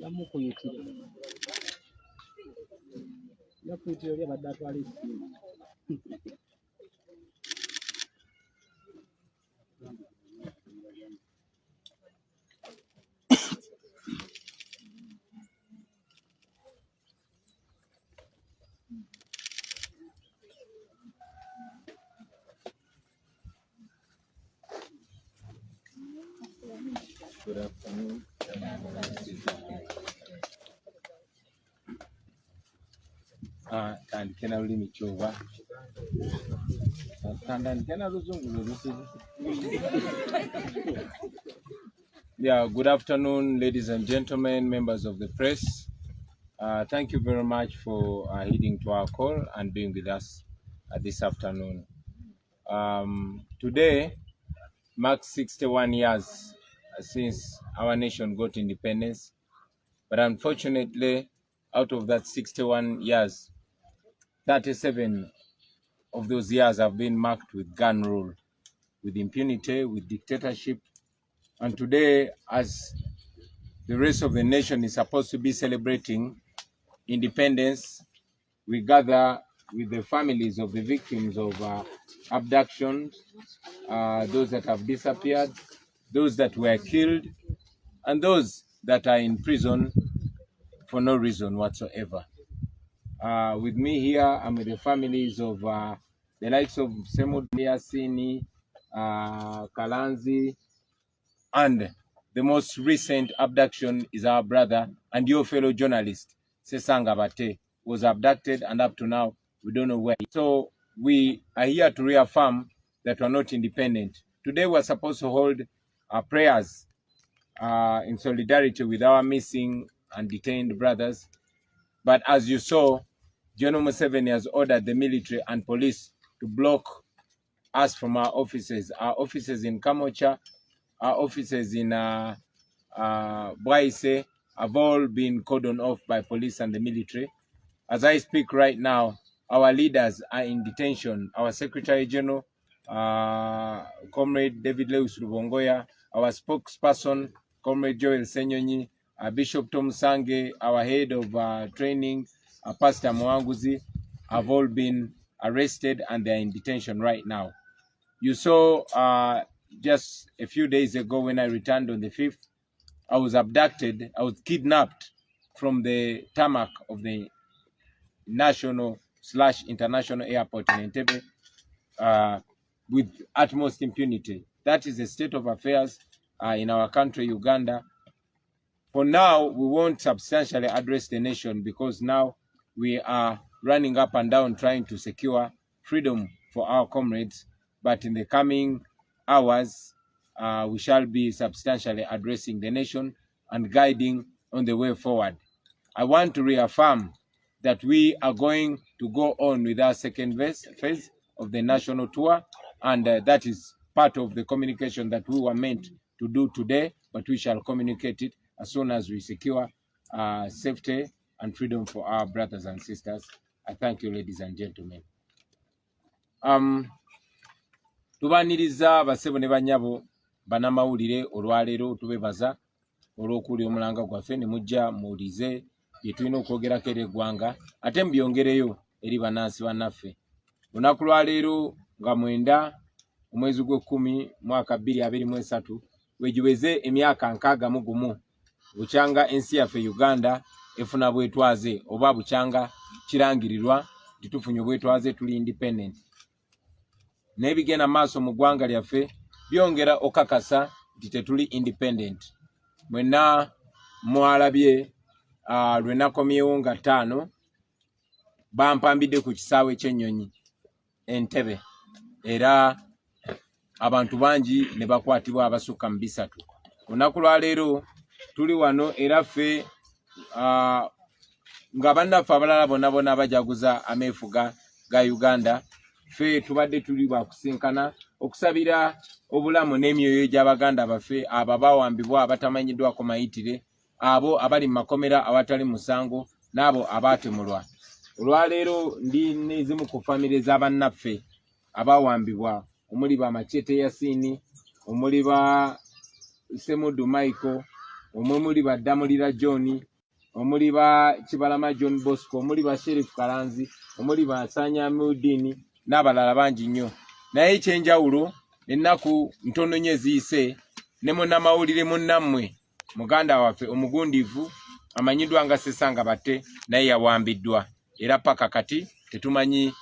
yamukuyitira yakuyitira oli abadde atwala essimu. Good afternoon. And can I limit you over? And can I Yeah, good afternoon, ladies and gentlemen, members of the press. Thank you very much for heeding to our call and being with us this afternoon. Today marks 61 years since our nation got independence, but unfortunately, out of that 61 years, 37 of those years have been marked with gun rule, with impunity, with dictatorship. And today, as the rest of the nation is supposed to be celebrating independence, we gather with the families of the victims of abductions, those that have disappeared, those that were killed, and those that are in prison for no reason whatsoever. With me here, I'm with the families of the likes of Semud Niasini, Kalanzi, and the most recent abduction is our brother and your fellow journalist, Sesanga Bate, was abducted, and up to now, we don't know where. So we are here to reaffirm that we're not independent. Today, we're supposed to hold our prayers in solidarity with our missing and detained brothers. But as you saw, General Museveni has ordered the military and police to block us from our offices. Our offices in Kamocha, our offices in Bwaise have all been cordoned off by police and the military. As I speak right now, our leaders are in detention. Our Secretary General, Comrade David Lewis Rubongoya, our spokesperson, Comrade Joel Senyonyi, Bishop Tom Sange, our head of training, Pastor Mwanguzi, have all been arrested and they're in detention right now. You saw just a few days ago when I returned on the 5th, I was abducted, I was kidnapped from the tarmac of the national/international airport in Entebbe with utmost impunity. That is the state of affairs in our country, Uganda. For now, we won't substantially address the nation because now we are running up and down trying to secure freedom for our comrades. But in the coming hours, we shall be substantially addressing the nation and guiding on the way forward. I want to reaffirm that we are going to go on with our second phase of the national tour, and that is part of the communication that we were meant to do today, but we shall communicate it as soon as we secure safety and freedom for our brothers and sisters. I thank you, ladies and gentlemen. Tubaniriza basebo ne banyabo banamawulire olwaleero tubebaza olw'okuli omulanga gwaffe ne mujja muwulize bye tulina okwogerako eri eggwanga ate mubyongereyo eri bannansi bannaffe. Lunaku lwaleero nga 9 omwezi gw'Ekkumi mwaka 2023 wegiweze emyaka 61 bukyanga ensi yaffe Uganda efuna bwetwaze oba bukyanga kirangirirwa nti tufunye bwetwaze tuli independent. Nebigenda maaso mu ggwanga lyaffe byongera okakasa nti tetuli independent. Mwenna mwalabye lwe nakomyewo nga 5 bampambidde ku kisaawe ky'ennyonyi Entebbe era abantu bangi ne bakwatibwa abasukka mu 3. Olunaku lwaleero tuli wano era ffe nga bannaffe abalala bonna bajaguza ameefuga ga Uganda, ffe tubadde tuli bakusinkana okusabira obulamu n'emyoyo gy'Abaganda baffe abo bawambibwa abatamanyiddwako mayitire, abo abali mu makomera awatali musango, n'abo abaatemulwa. Olwaleero ndi n'ezimu ku famire z'abannaffe abawambibwa omuli ba Machete Yasini, omuli ba Semudu Michael, omwe muli Baddamulira John, omuli ba Kibalama John Bosco, omuli ba Sheriff Kalanzi, omuli ba Nsanya Mudini n'abalala bangi nnyo. Naye ekyenjawulo ennaku ntono nnyo eziyise ne munnamawulire munnammwe muganda waffe omugundiivu amanyiddwa nga Sesanga Batte naye yawambiddwa era paka kati tetumanyi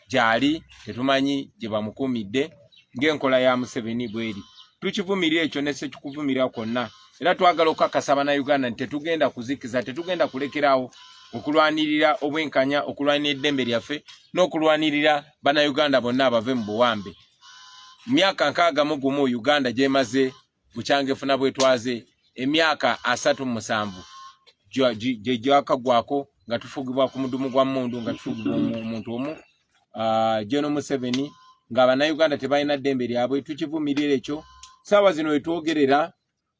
gyali, tetumanyi gye bamukuumidde ng'enkola ya Museveni bweri. Tukivumirira ekyo ne sekikuvumirira kwonna era twagala okukakasa Bannayuganda nti tetugenda kuzikiza, tetugenda kulekerawo okulwanirira obwenkanya, okulwanirira eddembe lyaffe n'okulwanirira Bannayuganda bonna abave mu buwambe. Myaka 61 Uganda gyemaze bukyanga efuna bwetwaze emyaka 37 gye gyakagwako nga tufugibwa ku mudumu gwa mmundu, nga tufugibwa omuntu omu General Museveni, nga Bannayuganda tebalina ddembe lyabwe. Tukivumirira ekyo. Saawa zino wetwogerera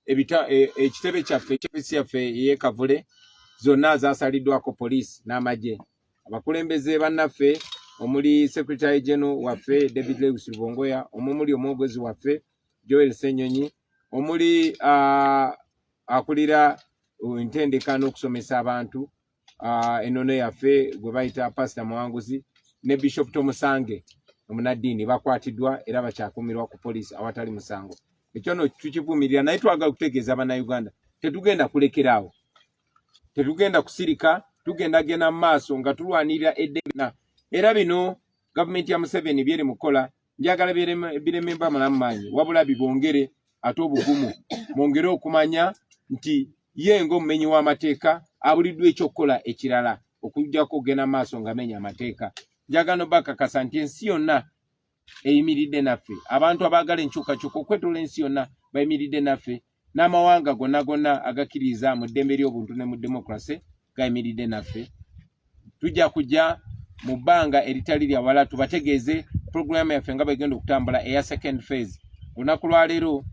ekitebe kyaffe eky'offisi yaffe ey'Ekavule zonna zasaliddwako poliisi n'amagye. Abakulembeze bannaffe omuli Secretary General waffe David Lewis Lubongoya, omuli omwogezi waffe Joel Ssenyonyi, omuli akulira entendeka n'okusomesa abantu ennono yaffe gwe bayita Pastor Muwanguzi ne Bishop Tomusange omunaddiini bakwatiddwa era bakyakumirwa ku poliisi awatali musango. Ekyo no tukivumirira, naye twagala kutegeeza Bannayuganda tetugenda kulekeraawo, tetugenda kusirika, tugenda mu maaso nga tulwanirira eddembe. Era bino gavumenti ya Museveni byeri mukola njagala birememba malamu maanyi, wabula bibongere ate obugumu, mwongere okumanya nti ye ng'omumenyi w'amateeka abuliddwa ekyokukola ekirala okujjako okugenda maaso nga menya amateeka. Njagala bakakasa nti ensi yonna eyimiridde naffe, abantu abaagala enkyukakyuka okwetola ensi yonna bayimiridde naffe, n'amawanga gonna agakkiriza mu ddembe ly'obuntu ne mu demokrasi gayimiridde naffe. Tujja kujja mu bbanga eritali lya wala tubategeeze puroguramu yaffe nga bagenda okutambula eya second phase. Olunaku lwa leero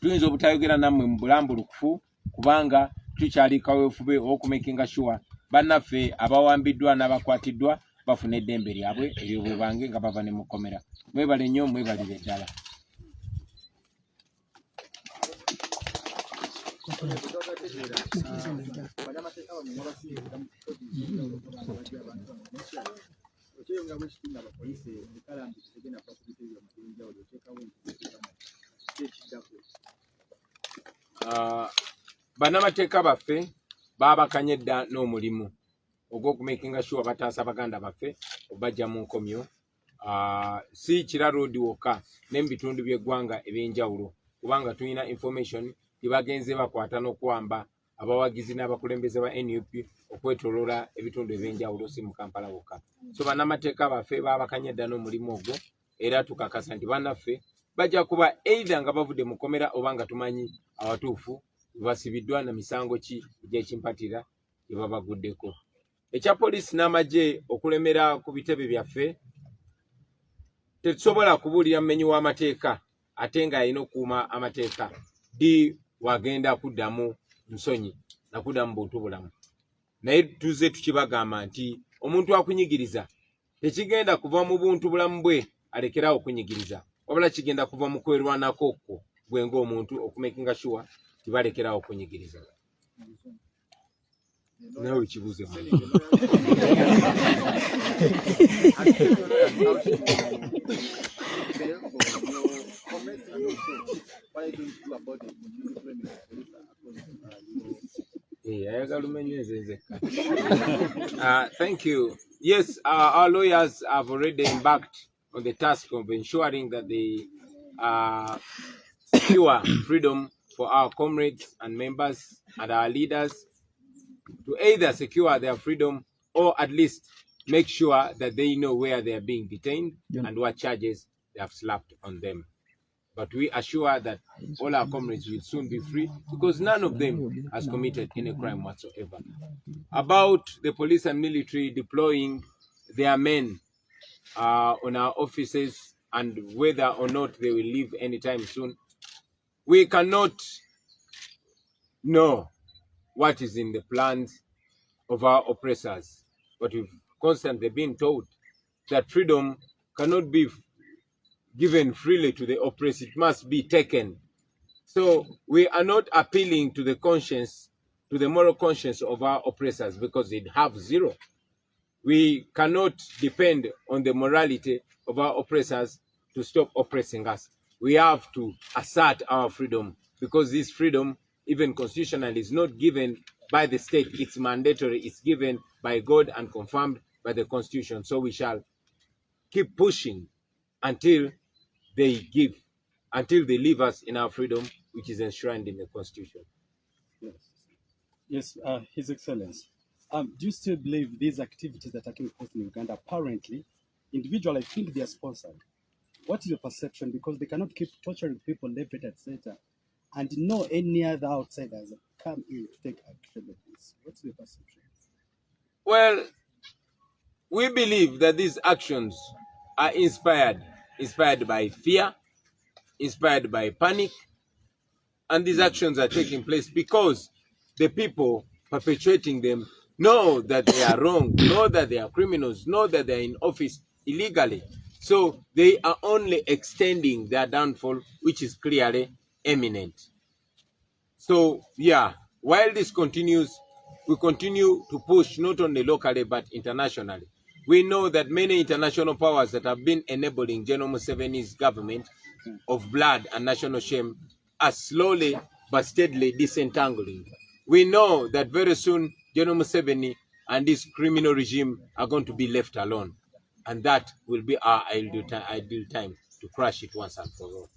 tuyinza obutayogera nammwe mu bulambulukufu kubanga tukyali kaweefube okumakinga sure bannaffe abawambiddwa n'abakwatiddwa bafuna eddembe lyabwe ery'obwebange nga bava ne mu kkomera. Mwebale nnyo, mwebalire ddala. Bannamateeka baffe baabakanye dda n'omulimu ogw'okumakinga sure bataasa baganda baffe obajja mu nkomyo. Si Kira Road wokka ne mu bitundu by'eggwanga eby'enjawulo, kubanga tulina information tibagenze bakwata n'okuwamba abawagizi n'abakulembeze ba NUP okwetoloola ebitundu eby'enjawulo, si mu Kampala wokka. So bannamateeka baffe baabakanye dda n'omulimu ogwo era tukakasa nti bannaffe bajja kuba either nga bavudde mu kkomera oba nga tumanyi awatuufu basibiddwa na misango ki egy'ekimpatira gye babaguddeko. Ekya poliisi n'amagye okulemera ku bitebe byaffe, tetusobola kubuulira mumenyi w'amateeka ate ng'alina okukuuma amateeka di wagenda kuddamu nsonyi na kuddamu buntu bulamu. Naye tuze tukibagamba nti omuntu akunyigiriza tekigenda kuva mu buntu bulamu bwe alekerawo okunyigiriza, wabula kigenda kuva mu kwerwanako okwo gwe ng'omuntu okumakinga sure tibalekerawo okunyigiriza. Nawe kibuuze mu thank you. Yes, our lawyers have already embarked on the task of ensuring that they secure freedom for our comrades and members and our leaders to either secure their freedom or at least make sure that they know where they are being detained and what charges they have slapped on them. But we assure that all our comrades will soon be free because none of them has committed any crime whatsoever. About the police and military deploying their men on our offices and whether or not they will leave anytime soon, we cannot know what is in the plans of our oppressors, but we've constantly been told that freedom cannot be given freely to the oppressed, it must be taken. So we are not appealing to the conscience, to the moral conscience of our oppressors, because they have zero. We cannot depend on the morality of our oppressors to stop oppressing us. We have to assert our freedom, because this freedom, even constitutionally, is not given by the state. It's mandatory. It's given by God and confirmed by the Constitution. So we shall keep pushing until they leave us in our freedom, which is enshrined in the Constitution. Yes, yes, His Excellency. Do you still believe these activities that are taking place in Uganda, apparently, individually, I think they are sponsored? What is your perception? Because they cannot keep torturing people left, right, etc., and no any other outsiders come in to take action like this. What's your perception? Well, we believe that these actions are inspired by fear, inspired by panic, and these actions are taking place because the people perpetuating them know that they are wrong, know that they are criminals, know that they are in office illegally. So they are only extending their downfall, which is clearly imminent. So yeah, while this continues, we continue to push not only locally but internationally. We know that many international powers that have been enabling General Museveni's government of blood and national shame are slowly but steadily disentangling. We know that very soon General Museveni and this criminal regime are going to be left alone. And that will be our ideal time to crush it once and for all.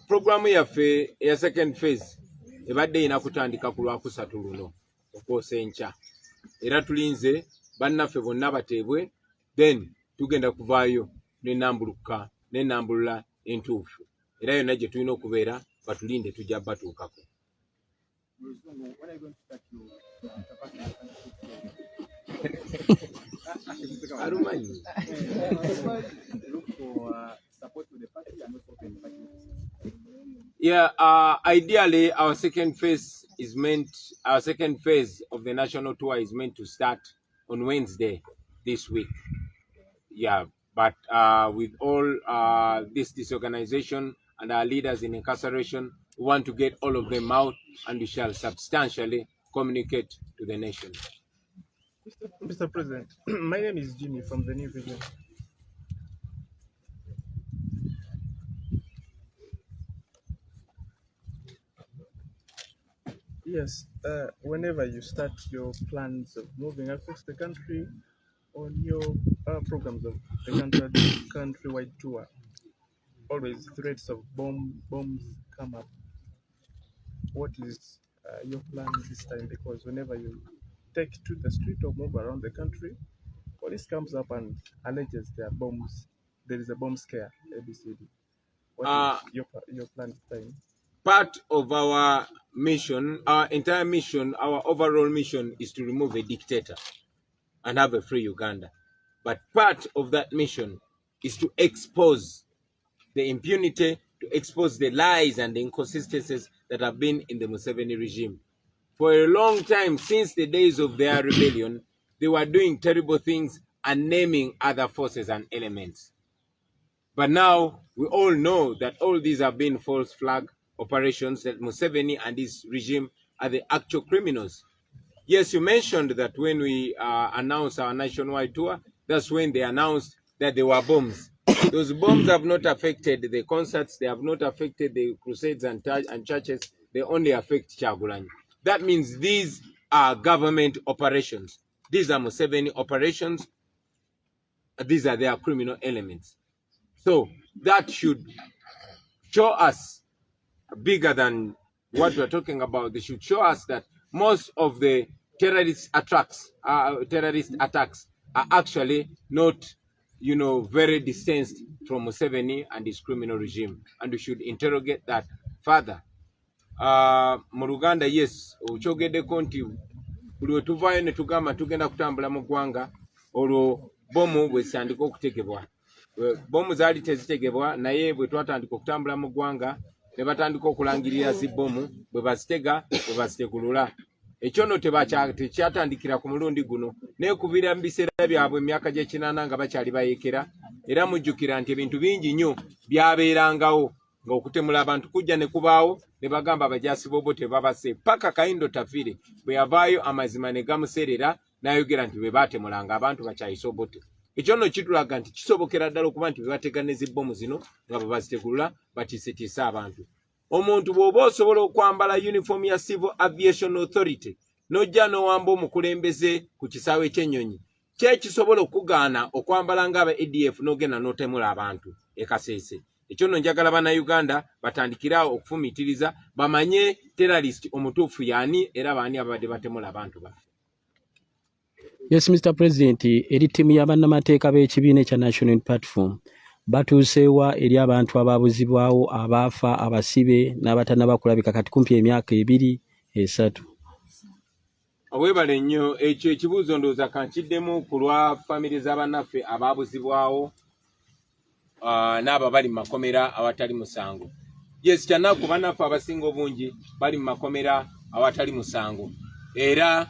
Programu yaffe ya second phase ebadde inakutandika ku Lwakusatu luno okwosa enkya, era tulinze bannaffe bonna bateebwe, then tugenda kuvaayo n'ennambulula entuufu, era yonna gye tulina okubeera batulinde tujja batuukako. Alumanyi. Yeah, ideally our second phase of the national tour is meant to start on Wednesday this week. Yeah, but with all this disorganization and our leaders in incarceration, we want to get all of them out, and we shall substantially communicate to the nation. Mr. President, my name is Jimmy from the New Vision. Yes, whenever you start your plans of moving across the country on your programs of the countrywide tour, always threats of bombs come up. What is your plan this time? Because whenever you take to the street or move around the country, police comes up and alleges there are bombs. There is a bomb scare, ABCD. What is your plan this time? Part of our mission, our entire mission, our overall mission is to remove a dictator and have a free Uganda. But part of that mission is to expose the impunity, to expose the lies and the inconsistencies that have been in the Museveni regime. For a long time, since the days of their rebellion, they were doing terrible things and naming other forces and elements. But now we all know that all these have been false flag operations, that Museveni and his regime are the actual criminals. Yes, you mentioned that when we announced our nationwide tour, that's when they announced that there were bombs. Those bombs have not affected the concerts, they have not affected the crusades and churches, they only affect Kyagulanyi. That means these are government operations. These are Museveni operations, these are their criminal elements. So that should show us, bigger than what we're talking about, they should show us that most of the terrorist attacks are actually not, very distanced from Museveni and his criminal regime. And we should interrogate that further. Mu Luganda, yes, okyogeddeko nti buli we tuvaayo ne tugamba tugenda kutambula mu ggwanga olwo bomu bwesandika okutekebwa. bomu zaali tezitegebwa naye bwe twatandika okutambula mu ggwanga ne batandika okulangirira zibbomu bwe bazitega bwe bazitekulula ekyo no tekyatandikira ku mulundi guno neekubira mu biseera byabwe emyaka gy'ekinaana nga bakyali bayeekera era mujjukira nti ebintu bingi nnyo byabeerangawo ng'okutemula abantu kujja ne kubaawo ne bagamba abajaasi b'obo tebabase paka Kayindo Tafire bwe yavaayo amazima ne gamuserera n'ayogera nti bwe baatemulanga abantu bakyayise obote ekyo nno kitulaga nti kisobokera ddala okuba nti bwe batega ne zibbomu zino nga bwe bazitekulula batiisetiise abantu omuntu bw'oba osobola okwambala uniform ya Civil Aviation Authority n'ojja n'owamba omukulembeze ku kisaawe ky'ennyonyi kyekisobola okugaana okwambala ng'aba ADF n'ogenda n'otemula abantu e Kasese ekyo nno njagala bannayuganda batandikirawo okufumiitiriza bamanye terrorist omutuufu y'ani era baani ababadde batemula abantu baffe. Yes, Mr. President, eri ttiimu y'abannamateeka b'ekibiina ekya National Platform batuuseewa eri abantu abaabuzibwawo abaafa abasibe n'abatannaba kulabika kati kumpi emyaka 2-3. Weebale nnyo ekyo ekibuuzo ndowooza kankiddemu ku lwa famire z'abannaffe abaabuzibwawo n'abo bali mu makomera awatali musango. Yes, kyanaku bannaffe abasinga obungi bali mu makomera awatali musango era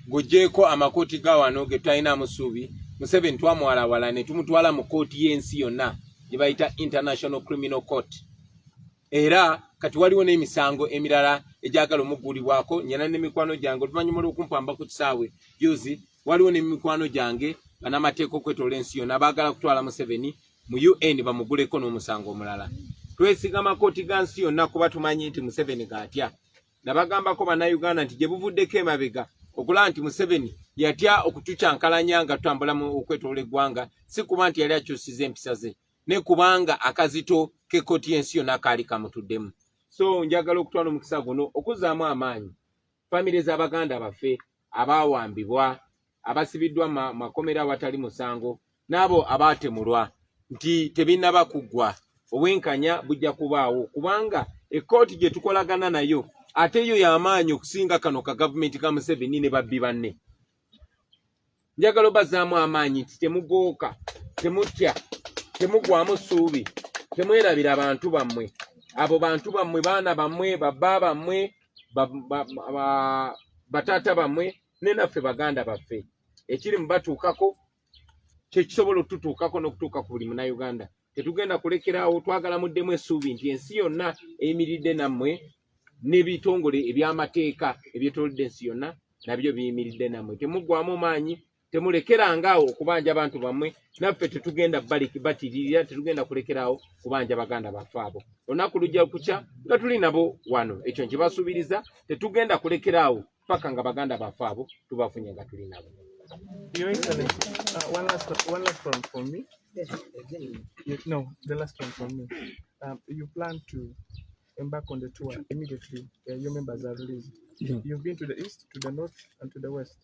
ng'oggyeko amakooti ga wano ge tutalinamu ssuubi Museveni twamwalawala ne tumutwala mu kooti y'ensi yonna gye bayita International Criminal Court era kati waliwo n'emisango emirala egyagala omuggulibwako nyina n'emikwano gyange oluvannyuma lw'okumpamba ku kisaawe juzi waliwo n'emikwano gyange bannamateeka okwetoola ensi yonna baagala kutwala Museveni mu UN bamuguleko n'omusango omulala twesiga amakooti ga nsi yonna kuba tumanyi nti Museveni gaatya nabagambako bannayuganda nti gye buvuddeko emabega okulaba nti Museveni yatya okutucyankalanya nga tutambula mu okwetoola eggwanga si kuba nti yali akyusiza empisa ze ne kubanga akazito k'ekkooti y'ensi yonna kaali kamutuddemu. So njagala okutwala omukisa guno okuzzaamu amaanyi famire z'abaganda baffe abaawambibwa abasibiddwa makomera awatali musango n'abo abaatemulwa nti tebinnaba kuggwa obwenkanya bujja kubaawo kubanga ekkooti gye tukolagana nayo ate yo y'amaanyi okusinga kano ka gavumenti ka Museveni ne babbi banne. Njagala obazzaamu amaanyi nti temugooka temutya temugwamu ssuubi temwerabira abantu bammwe abo bantu bammwe baana bammwe babba bammwe bataata bammwe ne naffe baganda baffe ekiri mu batuukako kyekisobola otutuukako n'okutuuka ku buli munnayuganda tetugenda kulekeraawo twagala muddemu essuubi nti ensi yonna eyimiridde nammwe n'ebitongole eby'amateeka ebyetoolodde ensi yonna nabyo biyimiridde nammwe temuggwamu maanyi temulekerangaawo okubanja abantu bammwe naffe tetugenda batiririra tetugenda kulekeraawo kubanja baganda baffe abo olunaku lujja kukya nga tuli nabo wano ekyo nkibasuubiriza tetugenda kulekeraawo paka nga baganda baffe abo tubafunye nga tuli nabo. Your Excellency, one last one from me. No, the last one from me. You plan to embark on the tour immediately your members are released. You've been to the east, to the north, and to the west.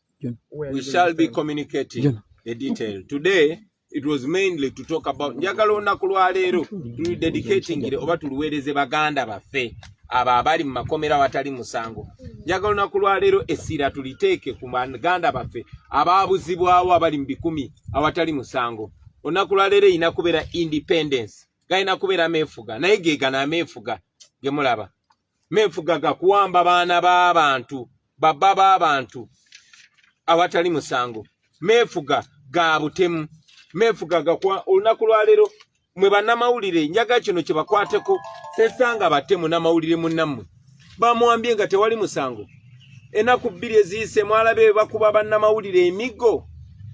We shall be communicating the detail. Today, it was mainly to talk about njagala olunaku lwa leero tuli dedicating oba tuluweereze baganda baffe abo abali mu makomera awatali musango. Njagala olunaku lwa leero essira tuliteeke ku baganda baffe abaabuzibwawo abali mu 10 awatali musango. Olunaku lwa leero erina kubeera independence galina kubeera meefuga naye geegana ameefuga ge mulaba meefuga gakuwamba baana b'abantu babba b'abantu awatali musango meefuga ga butemu meefuga gakuwa olunaku lwa leero mwe bannamawulire njaga kino kye bakwateko sesanga batemu n'amawulire munnammwe bamwambye nga tewali musango ennaku 2 eziyise mwalabe bakuba bannamawulire emiggo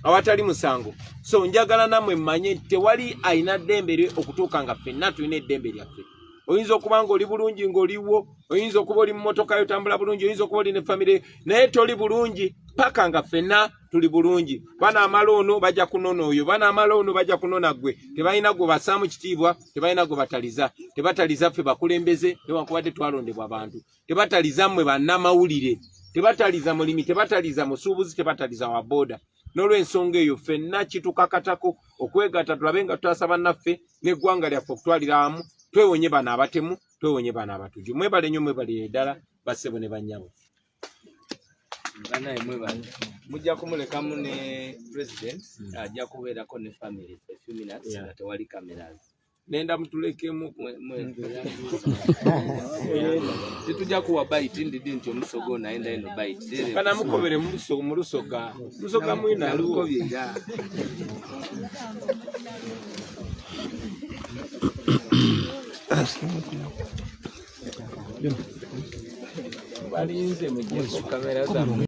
awatali musango. So njagala nammwe mmanye tewali ayina ddembe okutuuka nga ffenna tulina eddembe lyaffe. Oyinza okuba ng'oli bulungi ng'oliwo, oyinza okuba oli mu mmotoka yotambula bulungi, oyinza okuba oli ne famire naye toli bulungi paka nga ffenna tuli bulungi. Bana amala ono bajja kunona oyo, bana amala ono bajja kunona gwe. Tebalina gwe bassaamu kitiibwa, tebalina gwe bataliza. Tebataliza ffe bakulembeze newankubadde twalondebwa abantu. Tebataliza mmwe bannamawulire. Tebataliza mulimi, tebataliza musuubuzi, tebataliza wa booda. N'olw'ensonga eyo ffenna kitukakatako okwegatta tulabe nga tutasaba naffe n'eggwanga lyaffe okutwalira wamu twewonye bano abatemu twewonye bano abatuju. Mwebale nnyo mwebale ddala bassebo ne bannyabo. mujja kumulekamu ne president ajja kubeerako ne family a few minutes nga tewali cameras nenda mutulekemu titujja kuwa bite ndidi nti omusogo naenda eno bite kana mukobere mu lusoga mwina lukobye ya balinze mujje ku kamera zammwe